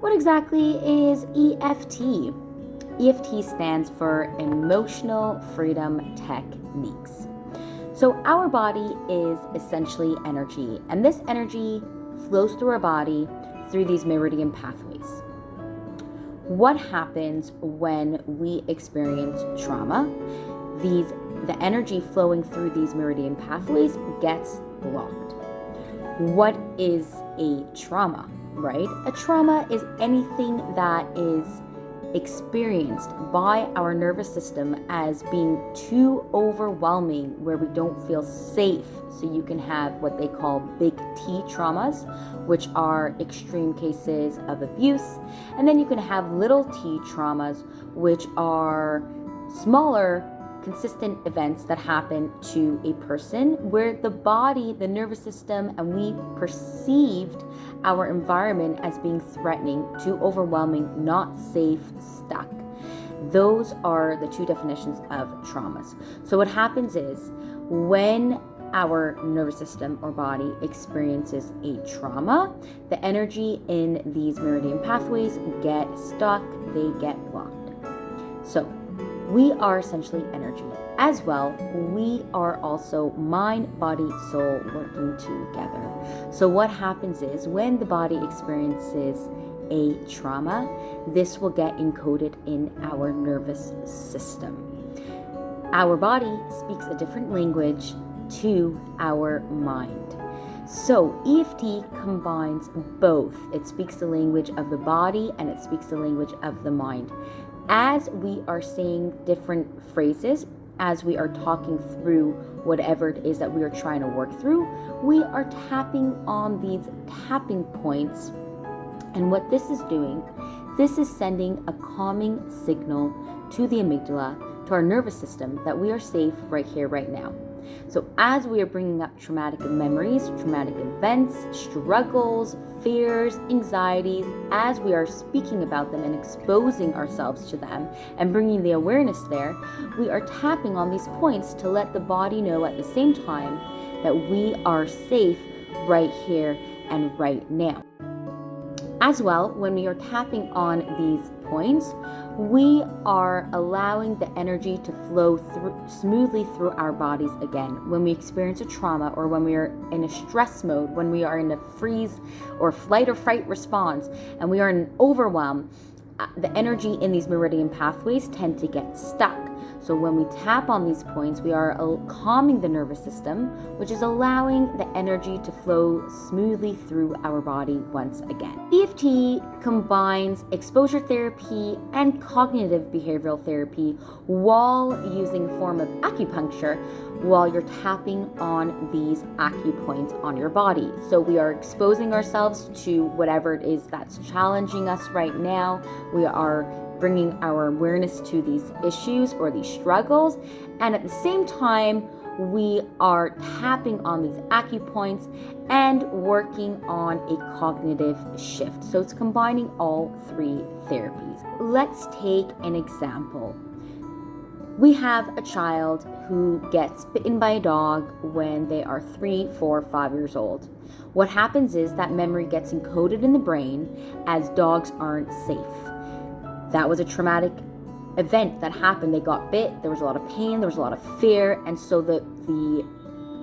What exactly is EFT? EFT stands for Emotional Freedom Techniques. So our body is essentially energy, and this energy flows through our body through these meridian pathways. What happens when we experience trauma? The energy flowing through these meridian pathways gets blocked. What is a trauma, right? A trauma is anything that is experienced by our nervous system as being too overwhelming, where we don't feel safe. So you can have what they call big T traumas, which are extreme cases of abuse. And then you can have little t traumas, which are smaller, consistent events that happen to a person where the body, the nervous system, and we perceived our environment as being threatening, too overwhelming, not safe, stuck. Those are the two definitions of traumas. So what happens is when our nervous system or body experiences a trauma, the energy in these meridian pathways get stuck, they get blocked. So we are essentially energy. As well, we are also mind, body, soul working together. So what happens is when the body experiences a trauma, this will get encoded in our nervous system. Our body speaks a different language to our mind. So EFT combines both. It speaks the language of the body and it speaks the language of the mind. As we are saying different phrases, as we are talking through whatever it is that we are trying to work through, we are tapping on these tapping points. And what this is doing, this is sending a calming signal to the amygdala, to our nervous system, that we are safe right here, right now. So as we are bringing up traumatic memories, traumatic events, struggles, fears, anxieties, as we are speaking about them and exposing ourselves to them and bringing the awareness there, we are tapping on these points to let the body know at the same time that we are safe right here and right now. As well, when we are tapping on these points, we are allowing the energy to flow smoothly through our bodies again. When we experience a trauma, or when we are in a stress mode, when we are in a freeze or flight or fight response, and we are in overwhelm, the energy in these meridian pathways tend to get stuck. So when we tap on these points, we are calming the nervous system, which is allowing the energy to flow smoothly through our body once again. EFT combines exposure therapy and cognitive behavioral therapy while using a form of acupuncture while you're tapping on these acupoints on your body. So we are exposing ourselves to whatever it is that's challenging us right now. We are bringing our awareness to these issues or these struggles, and at the same time we are tapping on these acupoints and working on a cognitive shift. So it's combining all three therapies. Let's take an example. We have a child who gets bitten by a dog when they are 3, 4, 5 years old. What happens is that memory gets encoded in the brain as dogs aren't safe. That was a traumatic event that happened. They got bit, there was a lot of pain, there was a lot of fear, and so the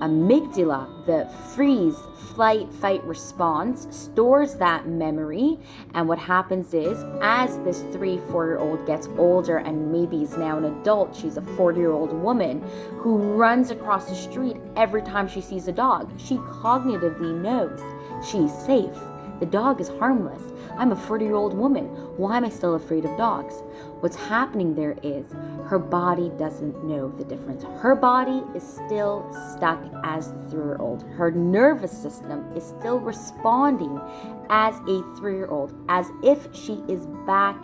amygdala, the freeze, flight, fight response, stores that memory. And what happens is, as this 3, 4-year-old gets older and maybe is now an adult, she's a 40-year-old woman who runs across the street every time she sees a dog. She cognitively knows she's safe. The dog is harmless. I'm a 40-year-old woman. Why am I still afraid of dogs? What's happening there is her body doesn't know the difference. Her body is still stuck as the 3-year-old. Her nervous system is still responding as a 3-year-old, as if she is back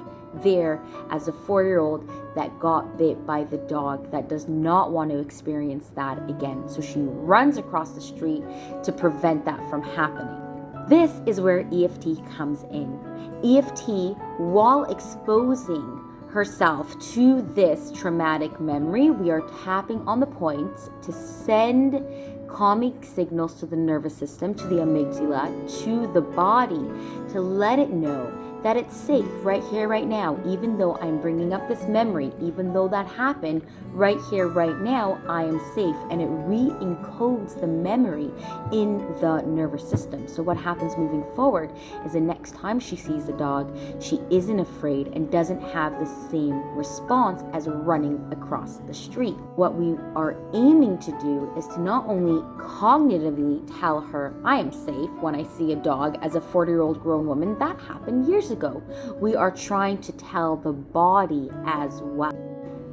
there as a 4-year-old that got bit by the dog, that does not want to experience that again. So she runs across the street to prevent that from happening. This is where EFT comes in. EFT, while exposing herself to this traumatic memory, we are tapping on the points to send calming signals to the nervous system, to the amygdala, to the body, to let it know that it's safe right here, right now. Even though I'm bringing up this memory, even though that happened right here, right now, I am safe. And it re-encodes the memory in the nervous system. So what happens moving forward is the next time she sees a dog, she isn't afraid and doesn't have the same response as running across the street. What we are aiming to do is to not only cognitively tell her, I am safe when I see a dog as a 40-year-old grown woman. That happened years ago. We are trying to tell the body as well.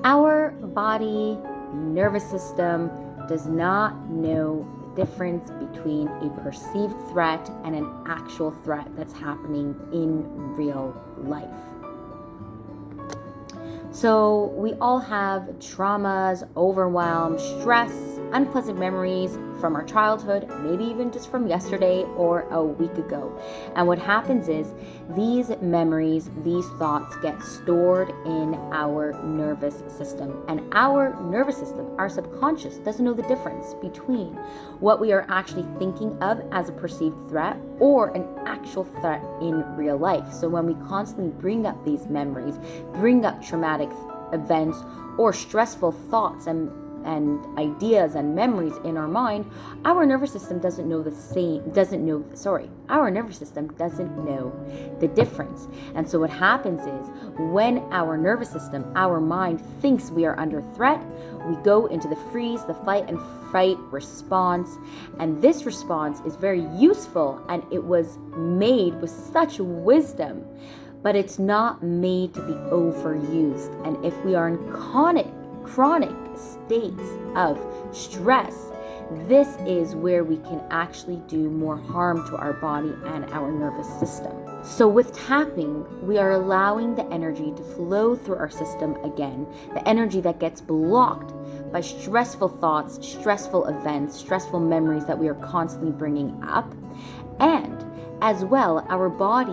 Our body nervous system does not know the difference between a perceived threat and an actual threat that's happening in real life. So we all have traumas, overwhelm, stress, unpleasant memories from our childhood, maybe even just from yesterday or a week ago. And what happens is these memories, these thoughts get stored in our nervous system. And our nervous system, our subconscious, doesn't know the difference between what we are actually thinking of as a perceived threat or an actual threat in real life. So when we constantly bring up these memories, bring up traumatic events or stressful thoughts and ideas and memories in our mind, our nervous system doesn't know our nervous system doesn't know the difference. And so what happens is when our nervous system, our mind thinks we are under threat, we go into the freeze, the fight and fight response. And this response is very useful and it was made with such wisdom, but it's not made to be overused. And if we are in chronic states of stress, this is where we can actually do more harm to our body and our nervous system. So with tapping, we are allowing the energy to flow through our system again, the energy that gets blocked by stressful thoughts, stressful events, stressful memories that we are constantly bringing up. And as well, our body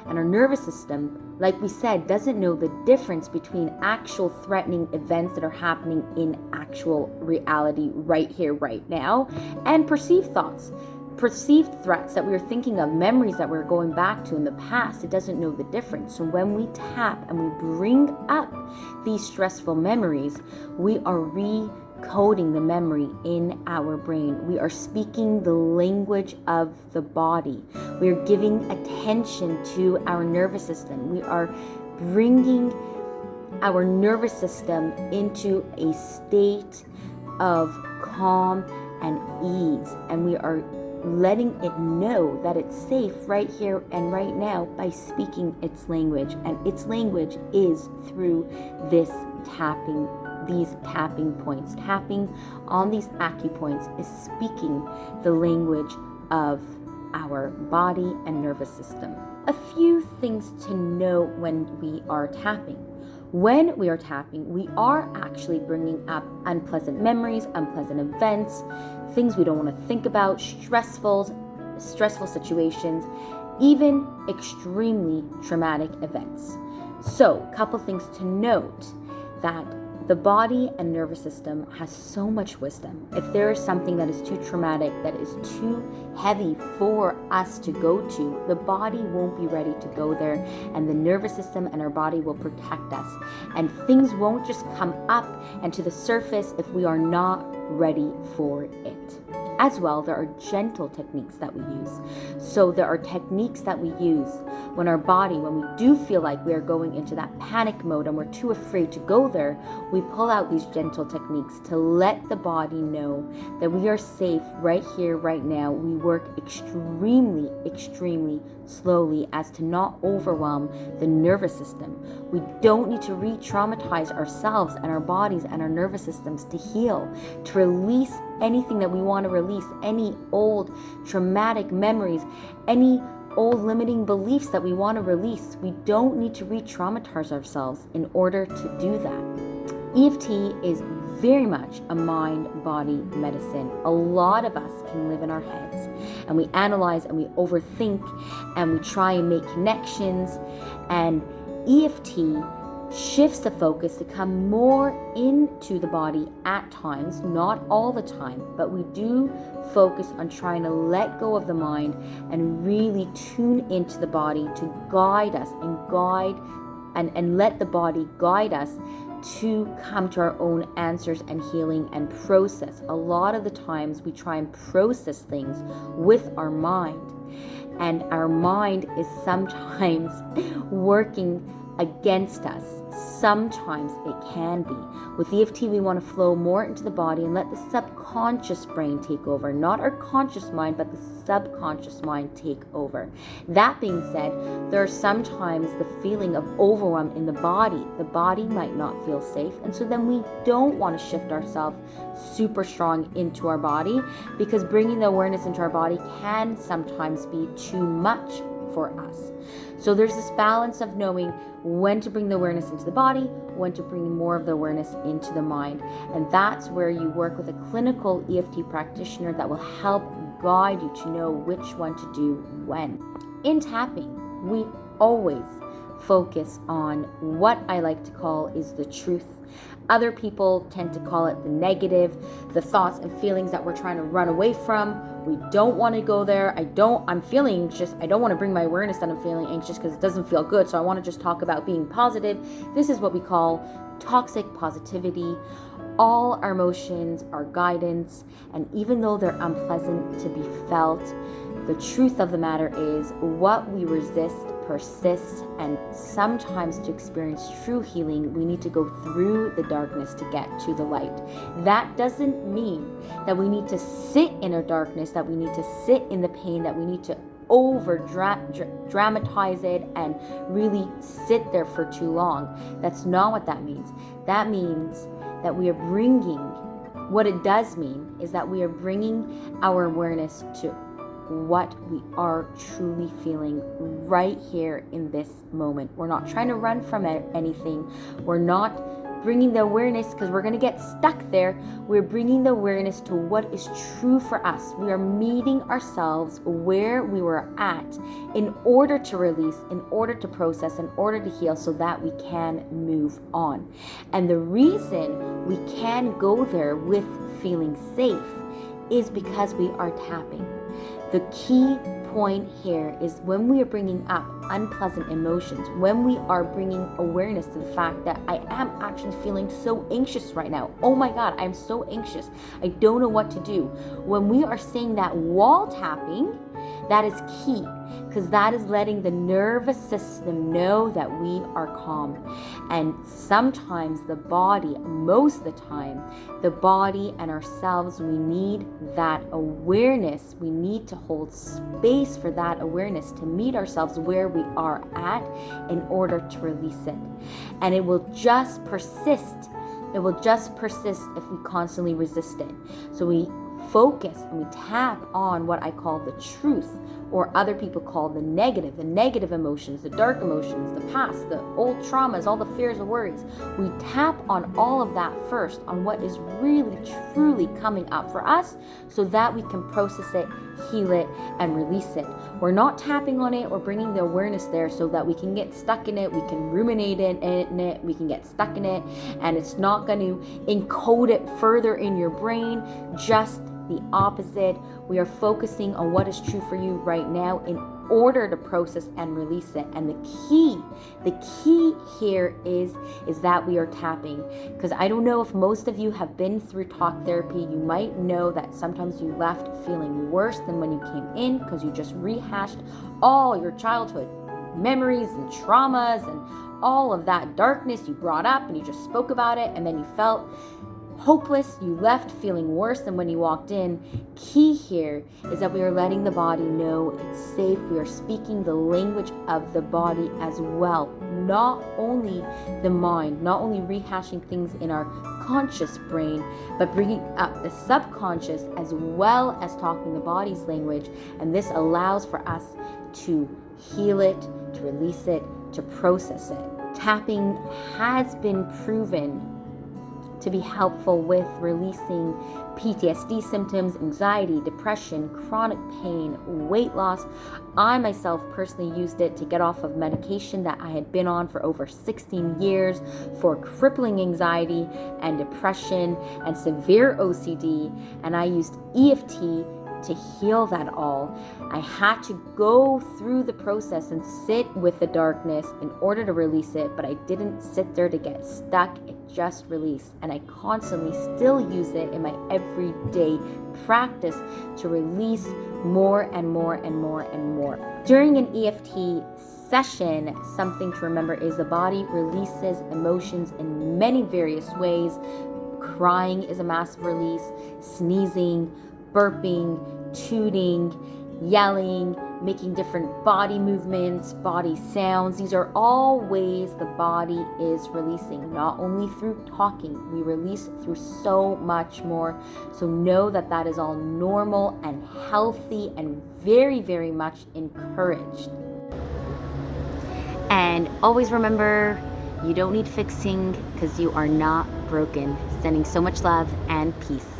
and our nervous system, like we said, doesn't know the difference between actual threatening events that are happening in actual reality right here, right now, and perceived thoughts, perceived threats that we are thinking of, memories that we're going back to in the past. It doesn't know the difference. So when we tap and we bring up these stressful memories, we are recoding the memory in our brain. We are speaking the language of the body. We are giving attention to our nervous system. We are bringing our nervous system into a state of calm and ease. And we are letting it know that it's safe right here and right now by speaking its language. And its language is through this tapping, these tapping points. Tapping on these acupoints is speaking the language of our body and nervous system. A few things to know when we are tapping. When we are tapping, we are actually bringing up unpleasant memories, unpleasant events, things we don't want to think about, stressful situations, even extremely traumatic events. So, a couple things to note: that the body and nervous system has so much wisdom. If there is something that is too traumatic, that is too heavy for us to go to, the body won't be ready to go there, and the nervous system and our body will protect us. And things won't just come up and to the surface if we are not ready for it. As well, there are gentle techniques that we use. So there are techniques that we use when we do feel like we are going into that panic mode and we're too afraid to go there, we pull out these gentle techniques to let the body know that we are safe right here, right now. We work extremely, extremely slowly as to not overwhelm the nervous system. We don't need to re-traumatize ourselves and our bodies and our nervous systems to heal, to release anything that we want to release, any old traumatic memories, any old limiting beliefs that we want to release. We don't need to re-traumatize ourselves in order to do that. EFT is very much a mind-body medicine. A lot of us can live in our heads and we analyze and we overthink and we try and make connections, and EFT shifts the focus to come more into the body at times, not all the time, but we do focus on trying to let go of the mind and really tune into the body to guide us and let the body guide us to come to our own answers and healing and process. A lot of the times we try and process things with our mind, and our mind is sometimes working against us. Sometimes it can be. With EFT, we want to flow more into the body and let the subconscious brain take over. Not our conscious mind, but the subconscious mind take over. That being said, there are sometimes the feeling of overwhelm in the body. The body might not feel safe, and so then we don't want to shift ourselves super strong into our body, because bringing the awareness into our body can sometimes be too much for us. So there's this balance of knowing when to bring the awareness into the body, when to bring more of the awareness into the mind. And that's where you work with a clinical EFT practitioner that will help guide you to know which one to do when. In tapping, we always focus on what I like to call is the truth. Other people tend to call it the negative, the thoughts and feelings that we're trying to run away from. We don't want to go there. I'm feeling anxious. I don't want to bring my awareness that I'm feeling anxious because it doesn't feel good. So I want to just talk about being positive. This is what we call toxic positivity. All our emotions are guidance, and even though they're unpleasant to be felt, the truth of the matter is what we resist persists, and sometimes to experience true healing, we need to go through the darkness to get to the light. That doesn't mean that we need to sit in our darkness, that we need to sit in the pain, that we need to dramatize it and really sit there for too long. That's not what that means. That means that we are what it does mean is that we are bringing our awareness to what we are truly feeling right here in this moment. We're not trying to run from anything. We're not bringing the awareness because we're going to get stuck there. We're bringing the awareness to what is true for us. We are meeting ourselves where we were at in order to release, in order to process, in order to heal, so that we can move on. And the reason we can go there with feeling safe is because we are tapping. The key point here is when we are bringing up unpleasant emotions, when we are bringing awareness to the fact that I am actually feeling so anxious right now. Oh my God, I'm so anxious. I don't know what to do. When we are saying that wall tapping, that is key, because that is letting the nervous system know that we are calm. And sometimes the body, most of the time, the body and ourselves, we need that awareness. We need to hold space for that awareness to meet ourselves where we are at in order to release it. And it will just persist. It will just persist if we constantly resist it. So we focus and we tap on what I call the truth, or other people call the negative emotions, the dark emotions, the past, the old traumas, all the fears and worries. We tap on all of that first, on what is really, truly coming up for us, so that we can process it, heal it, and release it. We're not tapping on it or bringing the awareness there so that we can get stuck in it, we can ruminate in it, we can get stuck in it, and it's not going to encode it further in your brain. Just the opposite. We are focusing on what is true for you right now in order to process and release it. And the key here is that we are tapping. Because I don't know if most of you have been through talk therapy. You might know that sometimes you left feeling worse than when you came in, because you just rehashed all your childhood memories and traumas and all of that darkness you brought up, and you just spoke about it, and then you felt hopeless. You left feeling worse than when you walked in. Key here is that we are letting the body know it's safe. We are speaking the language of the body as well. Not only the mind, not only rehashing things in our conscious brain, but bringing up the subconscious as well as talking the body's language. And this allows for us to heal it, to release it, to process it. Tapping has been proven to be helpful with releasing PTSD symptoms, anxiety, depression, chronic pain, weight loss. I myself personally used it to get off of medication that I had been on for over 16 years for crippling anxiety and depression and severe OCD. And I used EFT to heal that all. I had to go through the process and sit with the darkness in order to release it, but I didn't sit there to get stuck. It just released, and I constantly still use it in my everyday practice to release more and more and more and more. During an EFT session, something to remember is the body releases emotions in many various ways. Crying is a massive release, sneezing, burping, tooting, yelling, making different body movements, body sounds. These are all ways the body is releasing, not only through talking. We release through so much more. So know that that is all normal and healthy and very, very much encouraged. And always remember, you don't need fixing because you are not broken. Sending so much love and peace.